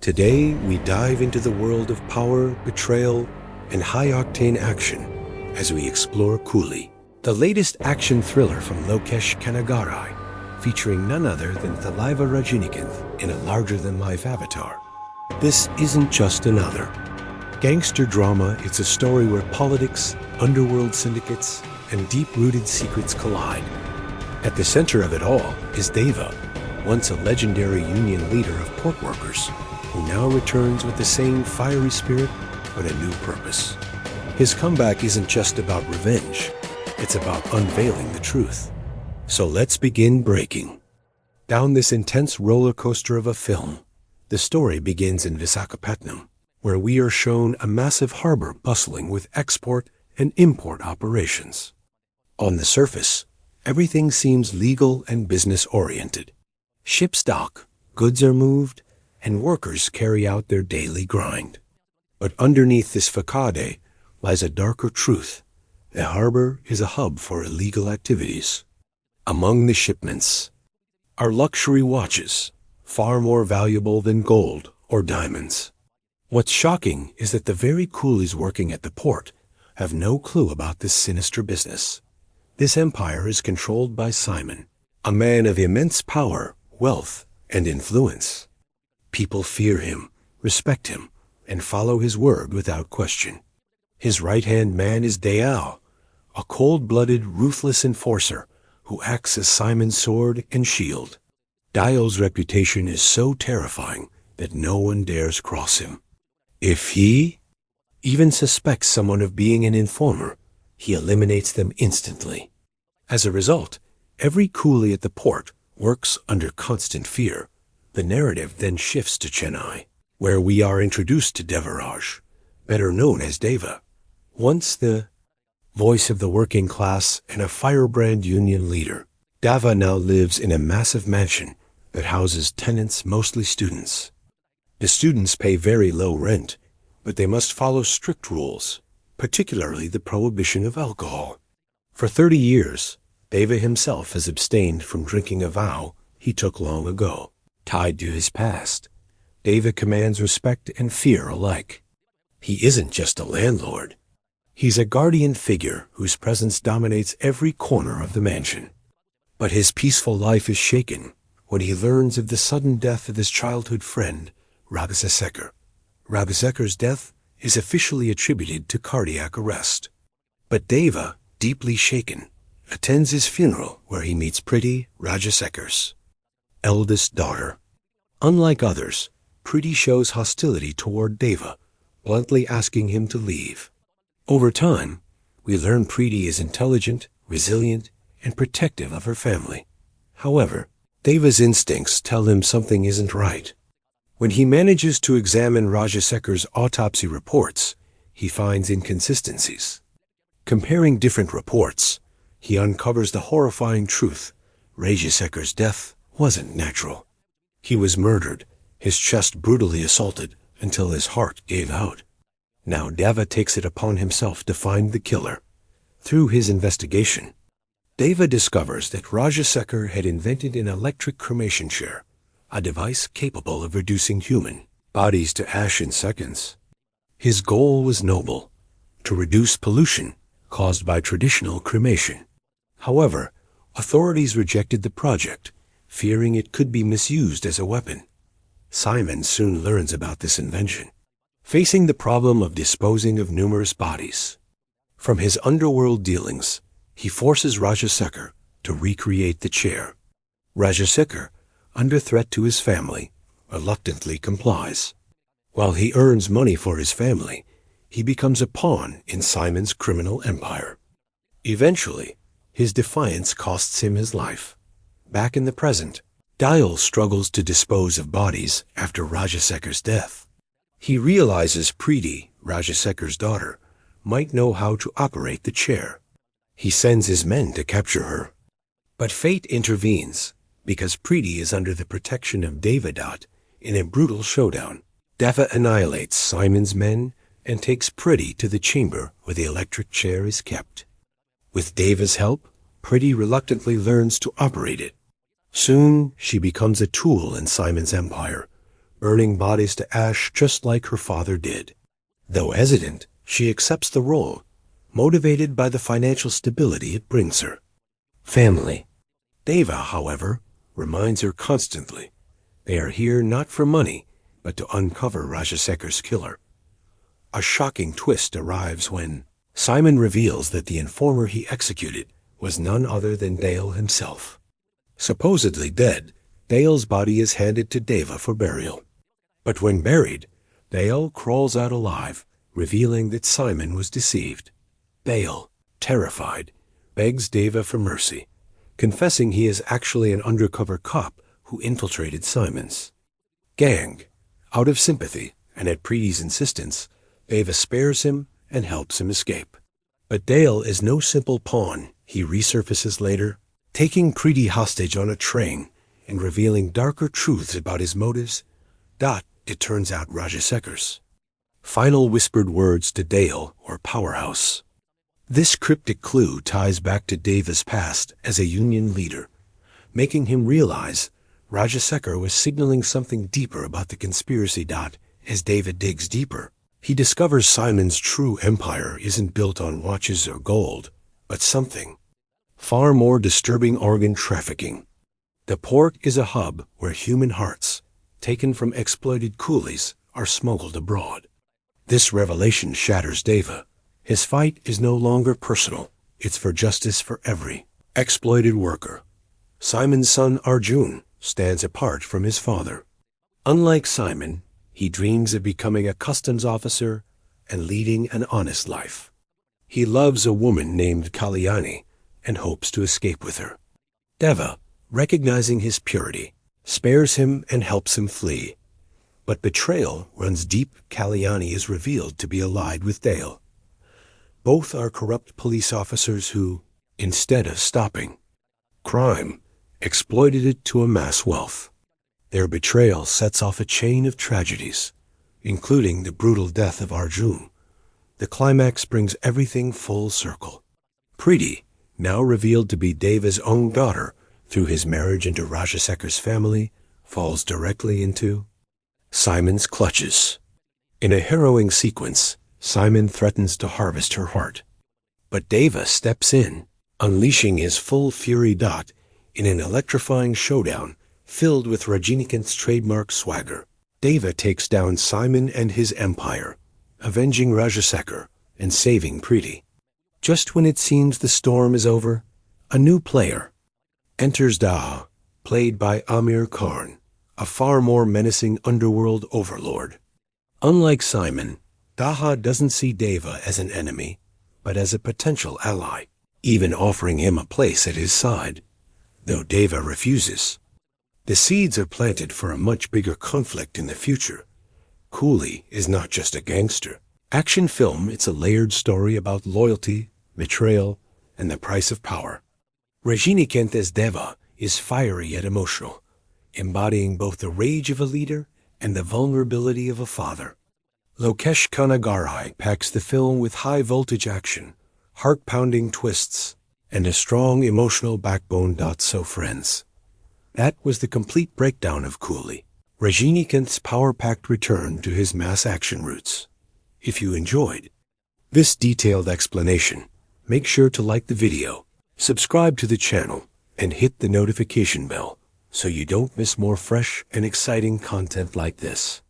Today, we dive into the world of power, betrayal, and high-octane action as we explore Coolie, the latest action thriller from Lokesh Kanagarai, featuring none other than Thalaiva Rajinikanth in a larger-than-life avatar. This isn't just another gangster drama. It's a story where politics, underworld syndicates, and deep-rooted secrets collide. At the center of it all is Deva, once a legendary union leader of port workers, who now returns with the same fiery spirit but a new purpose. His comeback isn't just about revenge, it's about unveiling the truth. So let's begin breaking down this intense roller coaster of a film. The story begins in Visakhapatnam, where we are shown a massive harbor bustling with export and import operations. On the surface, everything seems legal and business-oriented. Ships dock, goods are moved, and workers carry out their daily grind. But underneath this facade lies a darker truth. The harbor is a hub for illegal activities. Among the shipments are luxury watches, far more valuable than gold or diamonds. What's shocking is that the very coolies working at the port have no clue about this sinister business. This empire is controlled by Simon, a man of immense power, wealth, and influence. People fear him, respect him, and follow his word without question. His right-hand man is Dayal, a cold-blooded, ruthless enforcer who acts as Simon's sword and shield. Dayal's reputation is so terrifying that no one dares cross him. If he even suspects someone of being an informer, he eliminates them instantly. As a result, every coolie at the port works under constant fear. The narrative then shifts to Chennai, where we are introduced to Devaraj, better known as Deva. Once the voice of the working class and a firebrand union leader, Deva now lives in a massive mansion that houses tenants, mostly students. The students pay very low rent, but they must follow strict rules, particularly the prohibition of alcohol. For 30 years, Deva himself has abstained from drinking, a vow he took long ago. Tied to his past, Deva commands respect and fear alike. He isn't just a landlord. He's a guardian figure whose presence dominates every corner of the mansion. But his peaceful life is shaken when he learns of the sudden death of his childhood friend, Rajasekar. Rajasekar's death is officially attributed to cardiac arrest. But Deva, deeply shaken, attends his funeral, where he meets Priti, Rajasekar's eldest daughter. Unlike others, Priti shows hostility toward Deva, bluntly asking him to leave. Over time, we learn Priti is intelligent, resilient, and protective of her family. However, Deva's instincts tell him something isn't right. When he manages to examine Rajasekar's autopsy reports, he finds inconsistencies. Comparing different reports, he uncovers the horrifying truth: Rajasekar's death wasn't natural. He was murdered, his chest brutally assaulted until his heart gave out. Now Deva takes it upon himself to find the killer. Through his investigation, Deva discovers that Rajasekar had invented an electric cremation chair, a device capable of reducing human bodies to ash in seconds. His goal was noble: to reduce pollution caused by traditional cremation. However, authorities rejected the project, fearing it could be misused as a weapon. Simon soon learns about this invention, facing the problem of disposing of numerous bodies. From his underworld dealings, he forces Rajasekar to recreate the chair. Rajasekar, under threat to his family, reluctantly complies. While he earns money for his family, he becomes a pawn in Simon's criminal empire. Eventually, his defiance costs him his life. Back in the present, Dayal struggles to dispose of bodies after Rajasekar's death. He realizes Priti, Rajasekar's daughter, might know how to operate the chair. He sends his men to capture her. But fate intervenes, because Priti is under the protection of Devadat in a brutal showdown. Deva annihilates Simon's men and takes Priti to the chamber where the electric chair is kept. With Deva's help, Priti reluctantly learns to operate it. Soon, she becomes a tool in Simon's empire, burning bodies to ash just like her father did. Though hesitant, she accepts the role, motivated by the financial stability it brings her. Family. Deva, however, reminds her constantly they are here not for money, but to uncover Rajasekhar's killer. A shocking twist arrives when Simon reveals that the informer he executed was none other than Dale himself. Supposedly dead, Dale's body is handed to Deva for burial. But when buried, Dale crawls out alive, revealing that Simon was deceived. Dale, terrified, begs Deva for mercy, confessing he is actually an undercover cop who infiltrated Simon's gang. Out of sympathy, and at Preeti's insistence, Deva spares him and helps him escape. But Dale is no simple pawn. He resurfaces later, taking Preeti hostage on a train and revealing darker truths about his motives. It turns out Rajasekhar's. Final whispered words to Dale, or Powerhouse. This cryptic clue ties back to Deva's past as a union leader, making him realize Rajasekhar was signaling something deeper about the conspiracy. As Deva digs deeper, he discovers Simon's true empire isn't built on watches or gold, but something far more disturbing: organ trafficking. The port is a hub where human hearts, taken from exploited coolies, are smuggled abroad. This revelation shatters Deva. His fight is no longer personal. It's for justice for every exploited worker. Simon's son Arjun stands apart from his father. Unlike Simon, he dreams of becoming a customs officer and leading an honest life. He loves a woman named Kalyani and hopes to escape with her. Deva, recognizing his purity, spares him and helps him flee. But betrayal runs deep. Kalyani is revealed to be allied with Dale. Both are corrupt police officers who, instead of stopping crime, exploited it to amass wealth. Their betrayal sets off a chain of tragedies, including the brutal death of Arjun. The climax brings everything full circle. Preeti, now revealed to be Deva's own daughter through his marriage into Rajasekhar's family, falls directly into Simon's clutches. In a harrowing sequence, Simon threatens to harvest her heart. But Deva steps in, unleashing his full fury. In an electrifying showdown filled with Rajinikanth's trademark swagger, Deva takes down Simon and his empire, avenging Rajasekhar and saving Preeti. Just when it seems the storm is over, a new player enters. Daha, played by Amir Khan, a far more menacing underworld overlord. Unlike Simon, Daha doesn't see Deva as an enemy, but as a potential ally, even offering him a place at his side, though Deva refuses. The seeds are planted for a much bigger conflict in the future. Coolie is not just a gangster action film, it's a layered story about loyalty, betrayal, and the price of power. Rajinikanth as Deva is fiery yet emotional, embodying both the rage of a leader and the vulnerability of a father. Lokesh Kanagaraj packs the film with high-voltage action, heart-pounding twists, and a strong emotional backbone. So friends, that was the complete breakdown of Coolie, Rajinikanth's power-packed return to his mass action roots. If you enjoyed this detailed explanation, make sure to like the video, subscribe to the channel, and hit the notification bell so you don't miss more fresh and exciting content like this.